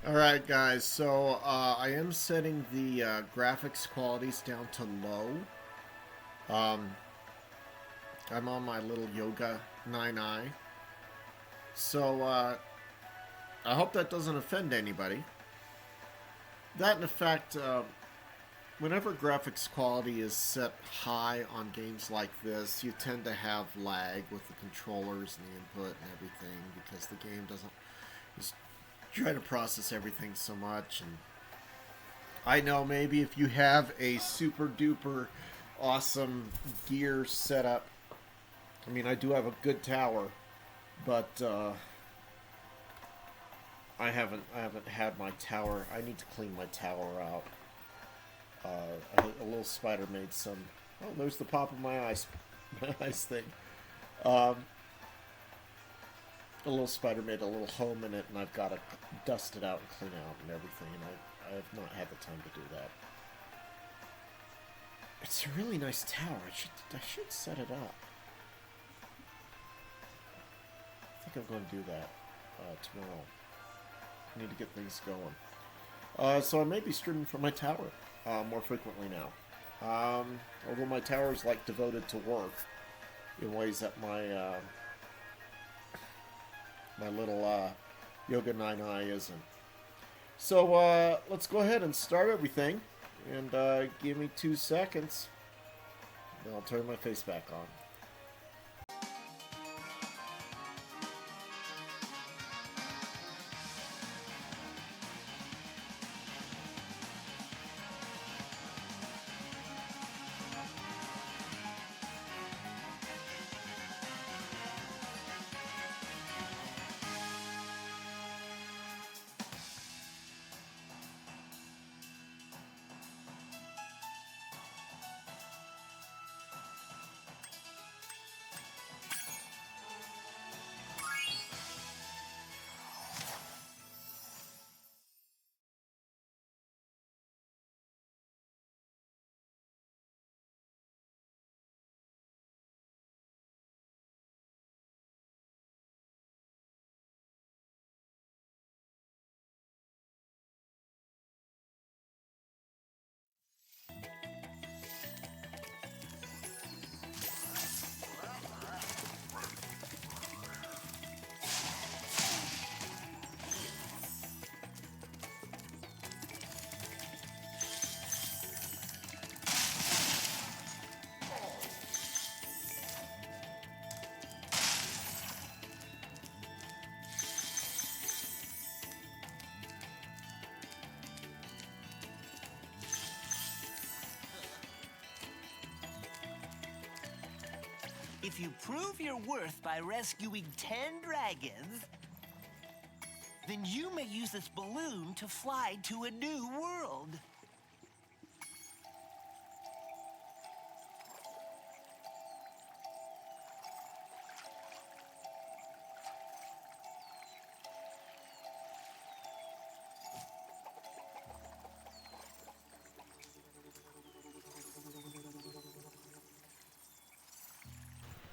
Alright guys, so I am setting the graphics qualities down to low. Um, I'm on my little Yoga 9i. So I hope that doesn't offend anybody. That in effect, whenever graphics quality is set high on games like this, you tend to have lag with the controllers and the input and everything because the game doesn't just try to process everything so much. And I know maybe if you have a super duper awesome gear setup, I mean, I do have a good tower, but I haven't had my tower. I need to clean my tower out. A little spider made some. Oh, there's the pop of my eyes, my eyes thing. Um, a little spider made a little home in it, and I've got to dust it out and clean out and everything. And I have not had the time to do that. It's a really nice tower. I should set it up. I think I'm going to do that tomorrow. I need to get things going. So I may be streaming from my tower more frequently now. Although my tower is like devoted to work in ways that my little Yoga 9i isn't. So let's go ahead and start everything. And give me 2 seconds. Then I'll turn my face back on. If you prove your worth by rescuing 10 dragons, then you may use this balloon to fly to a new world.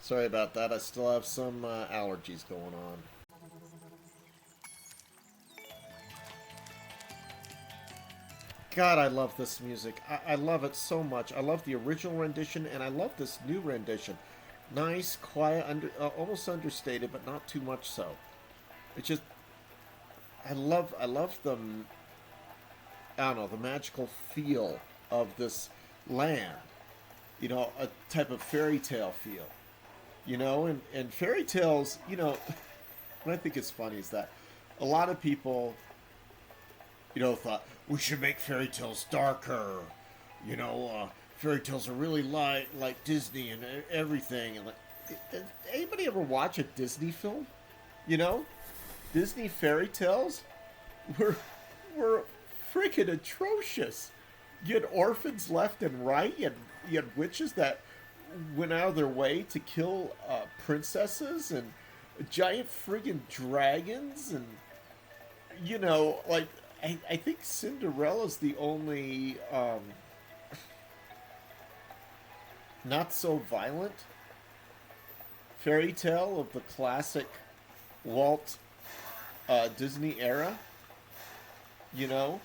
Sorry about that. I still have some allergies going on. God, I love this music. I love it so much. I love the original rendition, and I love this new rendition. Nice, quiet, almost understated, but not too much so. It's just, I love I don't know, the magical feel of this land. You know, a type of fairy tale feel. You know, and fairy tales, you know, what I think is funny is that a lot of people, you know, thought we should make fairy tales darker. You know, fairy tales are really light, like Disney and everything. And like, did anybody ever watch a Disney film? You know, Disney fairy tales were were freaking atrocious. You had orphans left and right. You had witches that went out of their way to kill princesses and giant friggin' dragons and you know like I think Cinderella's the only not so violent fairy tale of the classic Walt Disney era. You know?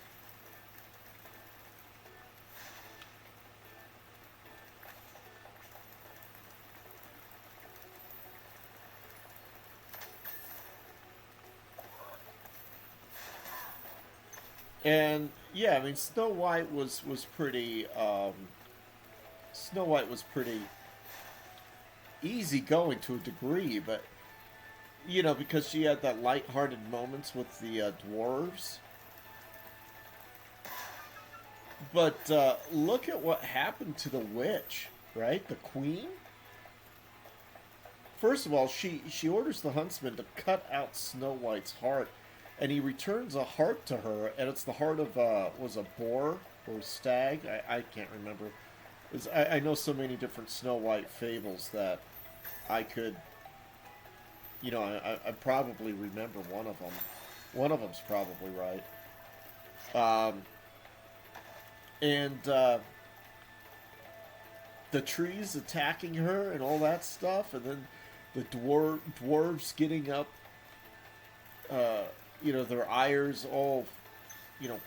And yeah, I mean, Snow White was pretty easy going to a degree, but because she had that light-hearted moments with the dwarves. But look at what happened to the witch, right? The queen. First of all, she orders the huntsman to cut out Snow White's heart, and he returns a heart to her, and it's the heart of was a boar or stag. I can't remember. I know so many different Snow White fables that I could, I probably remember one of them. One of them's probably right. And the trees attacking her and all that stuff, and then the dwarves getting up, their ires all, you know,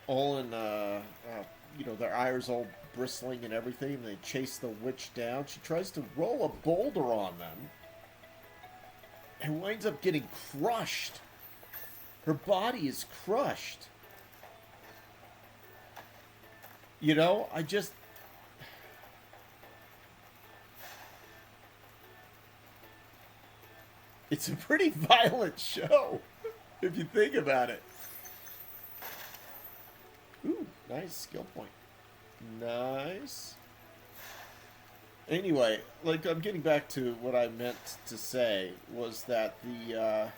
all in, their ires all bristling and everything. And they chase the witch down. She tries to roll a boulder on them and winds up getting crushed. Her body is crushed. It's a pretty violent show, if you think about it. Ooh, nice skill point. Nice. Anyway, I'm getting back to what I meant to say was that the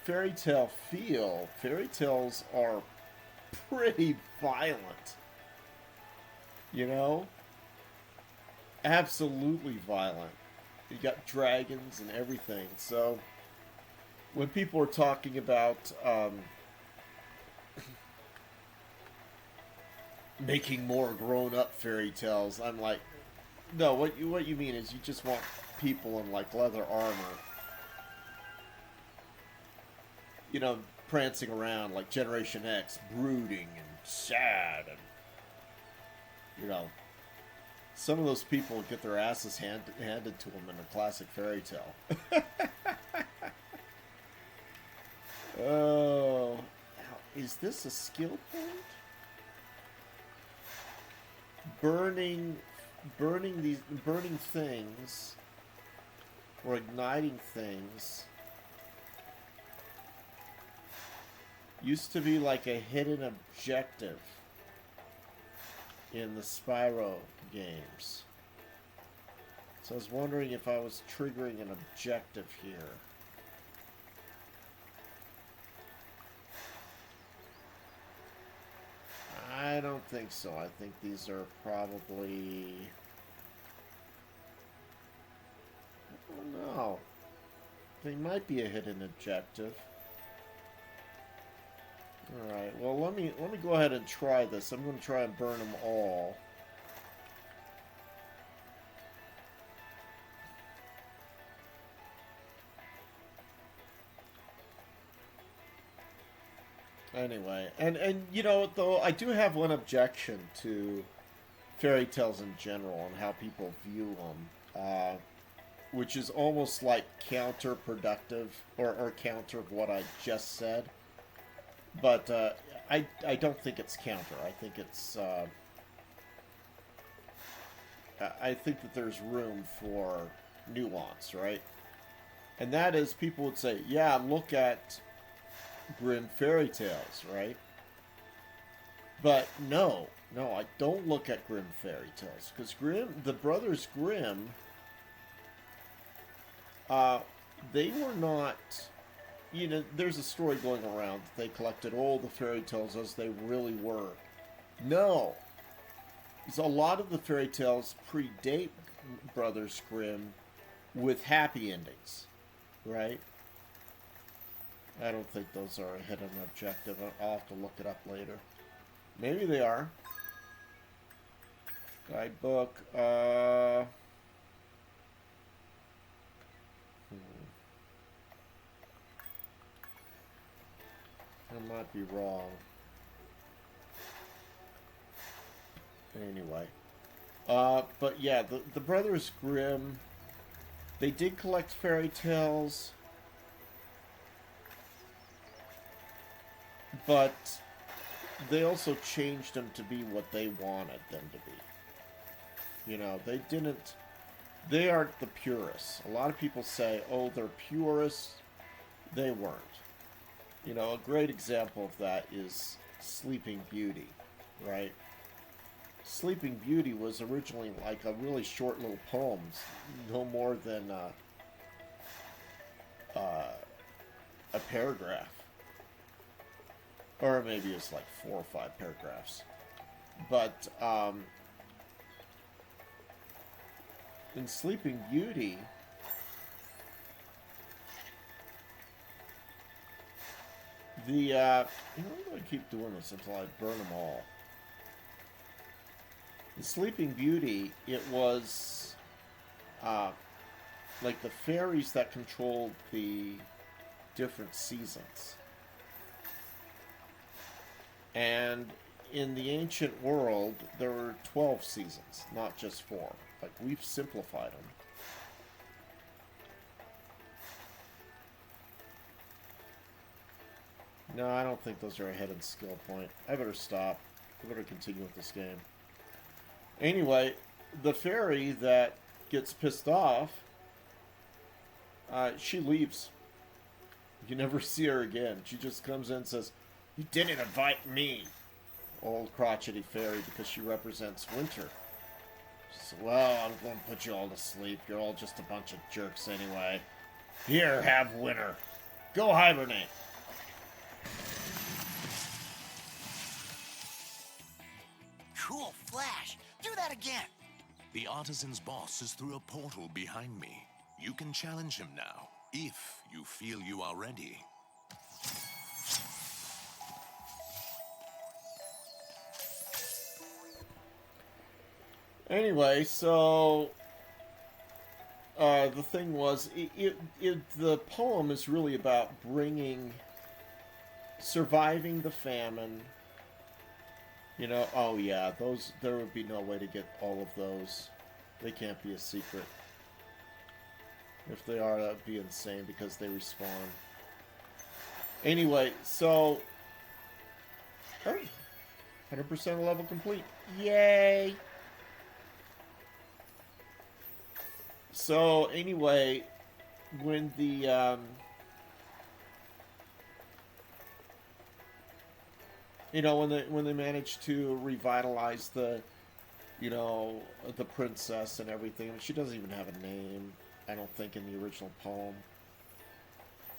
fairy tale fairy tales are pretty violent. Absolutely violent. You got dragons and everything. So when people are talking about making more grown-up fairy tales, I'm like, no. What you mean is you just want people in leather armor, prancing around like Generation X, brooding and sad, and some of those people get their asses handed to them in a classic fairy tale. Oh, now, is this a skill point? Burning things or igniting things used to be like a hidden objective in the Spyro games. So I was wondering if I was triggering an objective here. I don't think so. I think these are probably... I don't know. They might be a hidden objective. Alright, well let me go ahead and try this. I'm going to try and burn them all. Anyway, and though I do have one objection to fairy tales in general and how people view them, which is almost like counterproductive or counter what I just said. But I don't think it's counter. I think it's I think that there's room for nuance, right? And that is, people would say, yeah, look at Grimm fairy tales, right? But no, I don't look at Grimm fairy tales, because the brothers Grimm, they were not, there's a story going around that they collected all the fairy tales as they really were. No, a lot of the fairy tales predate Brothers Grimm with happy endings, right? I don't think those are a hidden objective. I'll have to look it up later. Maybe they are. Guidebook. might be wrong. Anyway. But yeah, the Brothers Grimm, they did collect fairy tales, but they also changed them to be what they wanted them to be. You know, they didn't... They aren't the purists. A lot of people say, oh, they're purists. They weren't. You know, a great example of that is Sleeping Beauty, right? Sleeping Beauty was originally like a really short little poem, no more than a paragraph. Or maybe it's like 4 or 5 paragraphs. But in Sleeping Beauty, I'm going to keep doing this until I burn them all. In Sleeping Beauty, it was like the fairies that controlled the different seasons. And in the ancient world, there were 12 seasons, not just 4. Like, we've simplified them. No, I don't think those are a hidden skill point. I better stop. I better continue with this game. Anyway, the fairy that gets pissed off, she leaves. You never see her again. She just comes in and says, "You didn't invite me." Old crotchety fairy, because she represents winter. She says, "Well, I'm going to put you all to sleep. You're all just a bunch of jerks anyway. Here, have winter. Go hibernate." Cool flash. Do that again. The Artisans' boss is through a portal behind me. You can challenge him now, if you feel you are ready. Anyway, so the thing was, the poem is really about surviving the famine. You know, oh yeah, there would be no way to get all of those. They can't be a secret. If they are, that would be insane because they respawn. Anyway, so... Oh, 100% level complete. Yay! So, anyway, when the... you know, when they managed to revitalize the princess and everything. I mean, she doesn't even have a name, I don't think, in the original poem.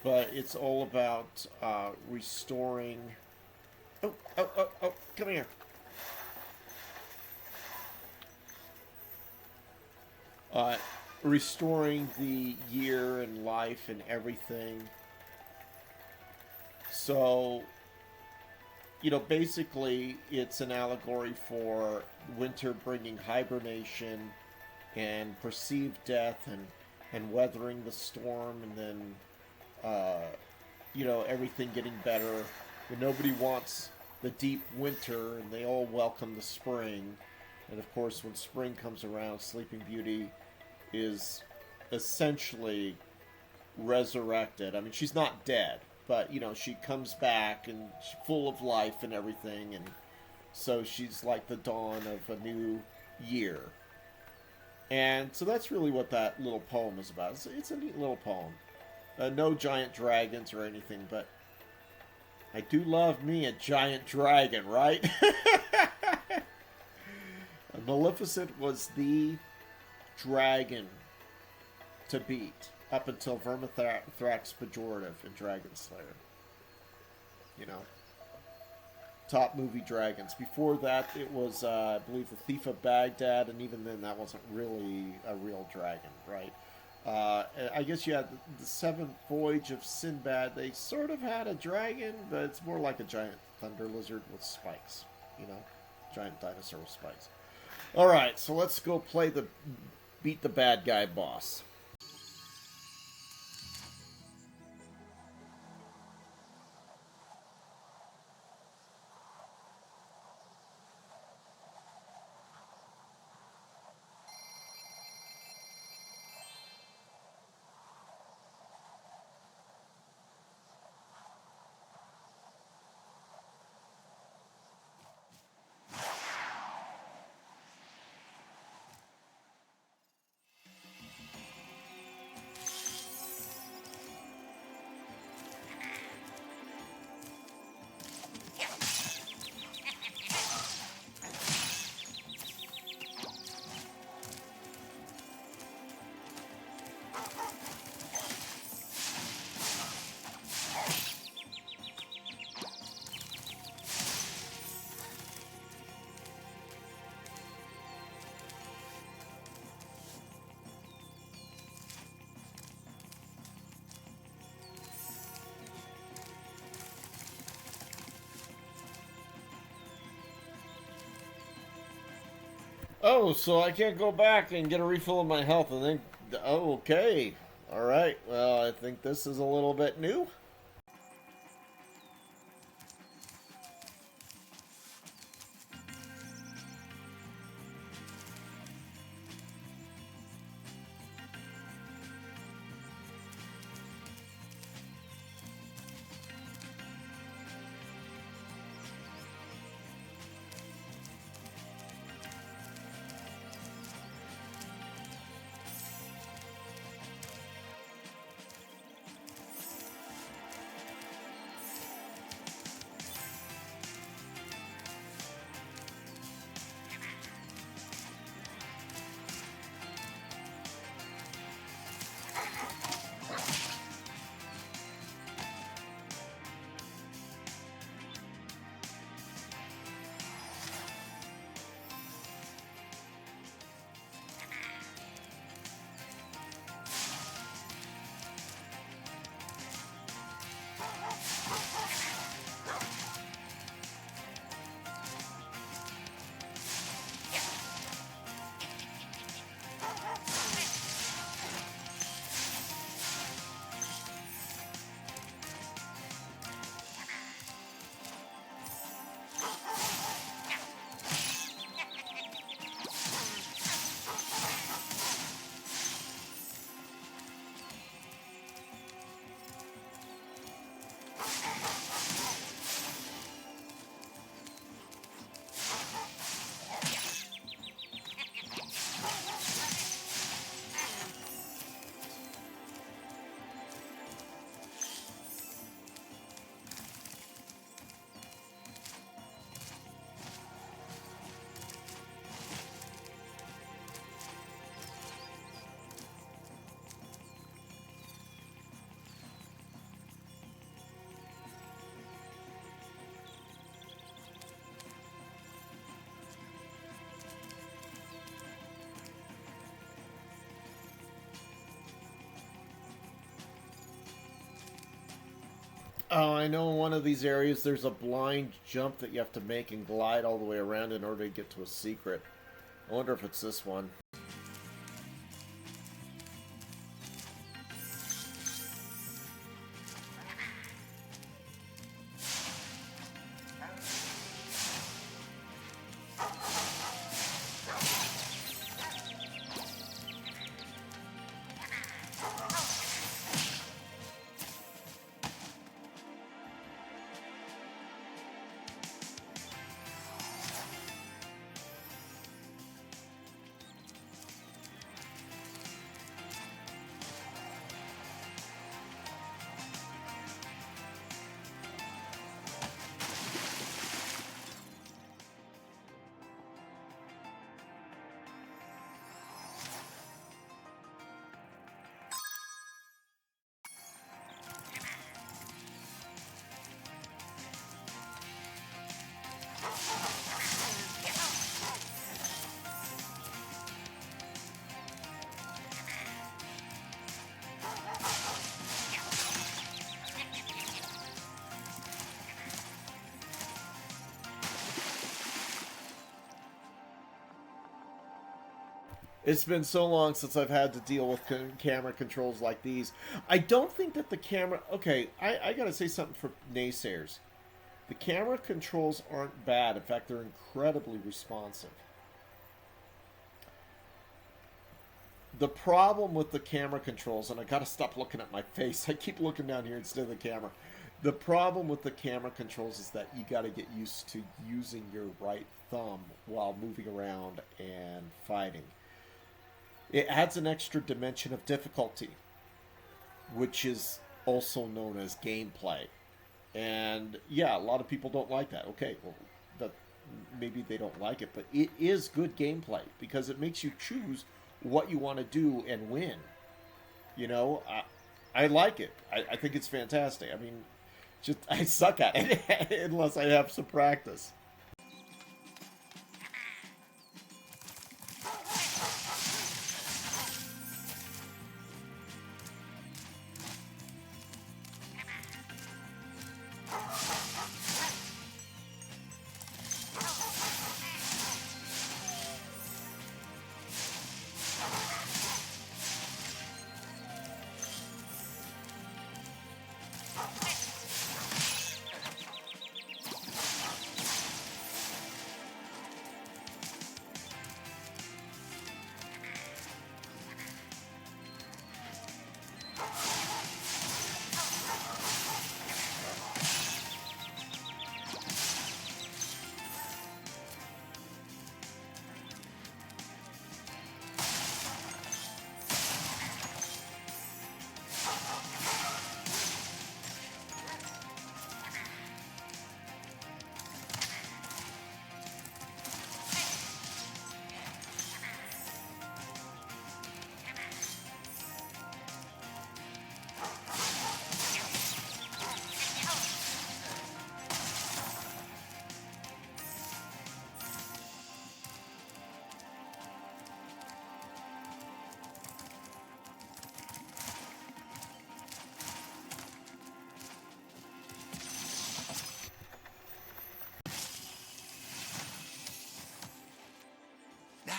But it's all about restoring... Oh, come here. Restoring the year and life and everything. So... You know, basically, it's an allegory for winter bringing hibernation and perceived death and weathering the storm, and then, you know, everything getting better. But nobody wants the deep winter, and they all welcome the spring. And, of course, when spring comes around, Sleeping Beauty is essentially resurrected. I mean, she's not dead. But, you know, she comes back and she's full of life and everything. And so she's like the dawn of a new year. And so that's really what that little poem is about. It's a neat little poem. No giant dragons or anything, but I do love me a giant dragon, right? Maleficent was the dragon to beat. Up until Vermithrax Pejorative in Dragon Slayer. You know. Top movie dragons. Before that, it was, I believe, the Thief of Baghdad, and even then, that wasn't really a real dragon, right? I guess you had the Seventh Voyage of Sinbad. They sort of had a dragon, but it's more like a giant thunder lizard with spikes. You know? Giant dinosaur with spikes. Alright, so let's go beat the bad guy boss. Oh, so I can't go back and get a refill of my health and then... Oh, okay. Alright, well, I think this is a little bit new. Oh, I know in one of these areas there's a blind jump that you have to make and glide all the way around in order to get to a secret. I wonder if it's this one. It's been so long since I've had to deal with camera controls like these. I don't think that the camera... Okay, I gotta say something for naysayers. The camera controls aren't bad. In fact, they're incredibly responsive. The problem with the camera controls, and I gotta stop looking at my face. I keep looking down here instead of the camera. The problem with the camera controls is that you gotta get used to using your right thumb while moving around and fighting. It adds an extra dimension of difficulty, which is also known as gameplay. And yeah, a lot of people don't like that. Okay, well, that maybe they don't like it, but it is good gameplay because it makes you choose what you want to do and win. You know, I like it. I think it's fantastic. I mean, just I suck at it unless I have some practice.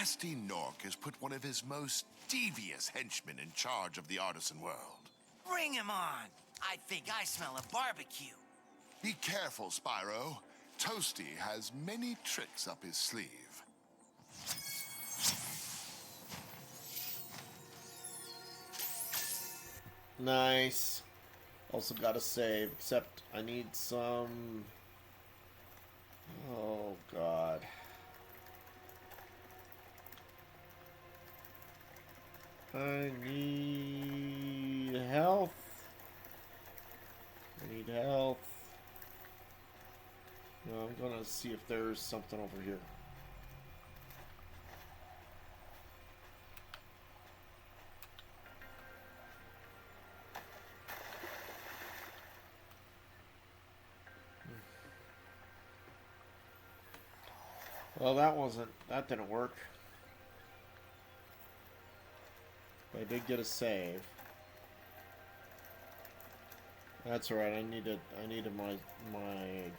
nasty Nork has put one of his most devious henchmen in charge of the artisan world. Bring him on. I think I smell a barbecue. Be careful, Spyro. Toasty has many tricks up his sleeve. Nice. Also got to save, except I need some... Oh, God. I need health. I need health. No, I'm gonna see if there's something over here. Well, that didn't work. But I did get a save. That's alright, I needed my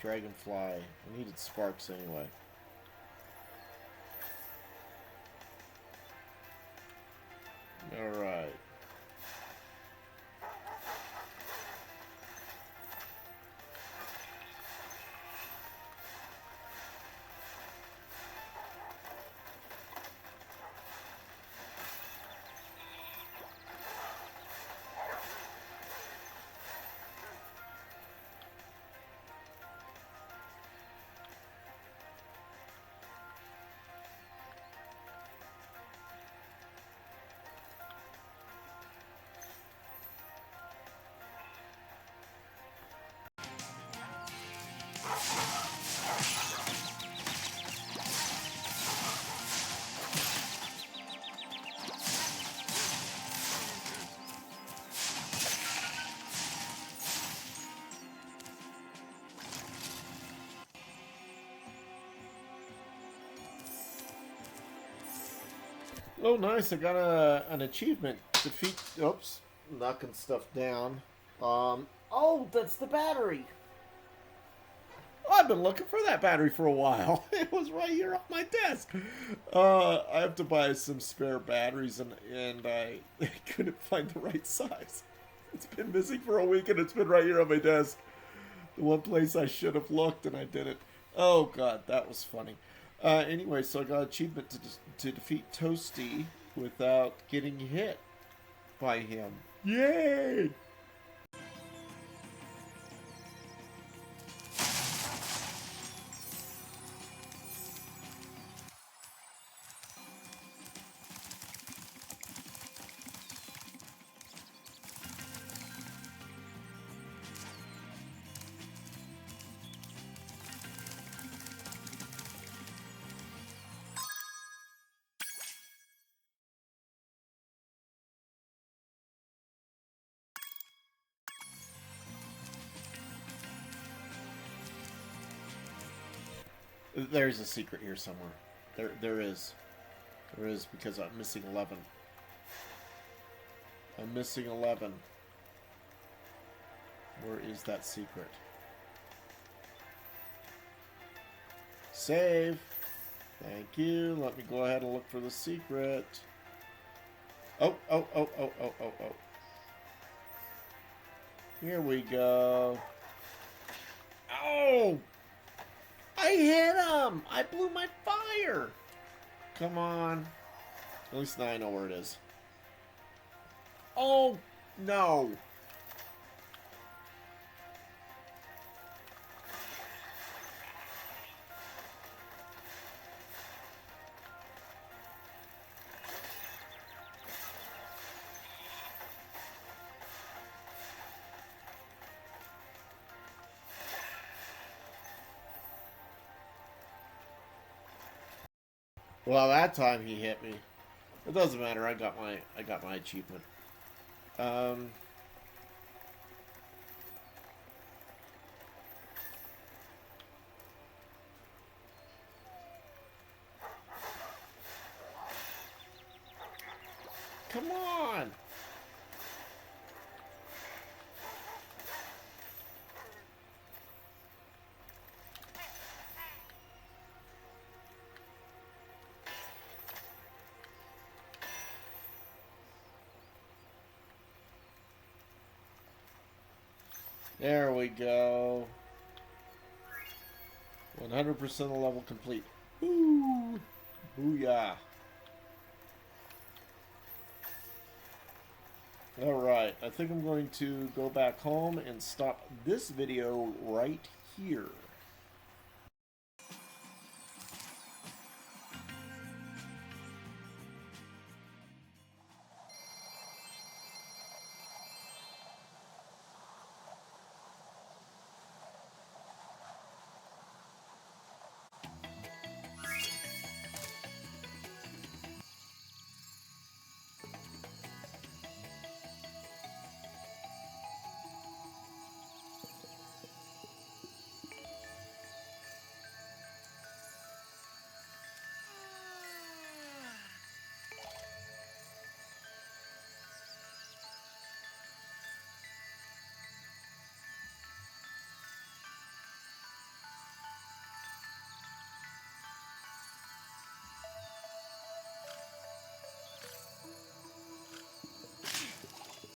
dragonfly. I needed sparks anyway. Alright. Oh, nice. I got an achievement. Defeat... Oops. Knocking stuff down. Oh, that's the battery. Oh, I've been looking for that battery for a while. It was right here on my desk. I have to buy some spare batteries, and I couldn't find the right size. It's been missing for a week, and it's been right here on my desk. The one place I should have looked, and I didn't. Oh, God, that was funny. Anyway, so I got an achievement to defeat Toasty without getting hit by him. Yay! There's a secret here somewhere. There is. There is, because I'm missing 11. I'm missing 11. Where is that secret? Save. Thank you. Let me go ahead and look for the secret. Oh. Here we go. Oh! I hit him! I blew my fire! Come on. At least now I know where it is. Oh, no. Well, that time he hit me. It doesn't matter. I got my achievement. Come on. There we go. 100% of the level complete. Ooh. Booyah. Alright, I think I'm going to go back home and stop this video right here.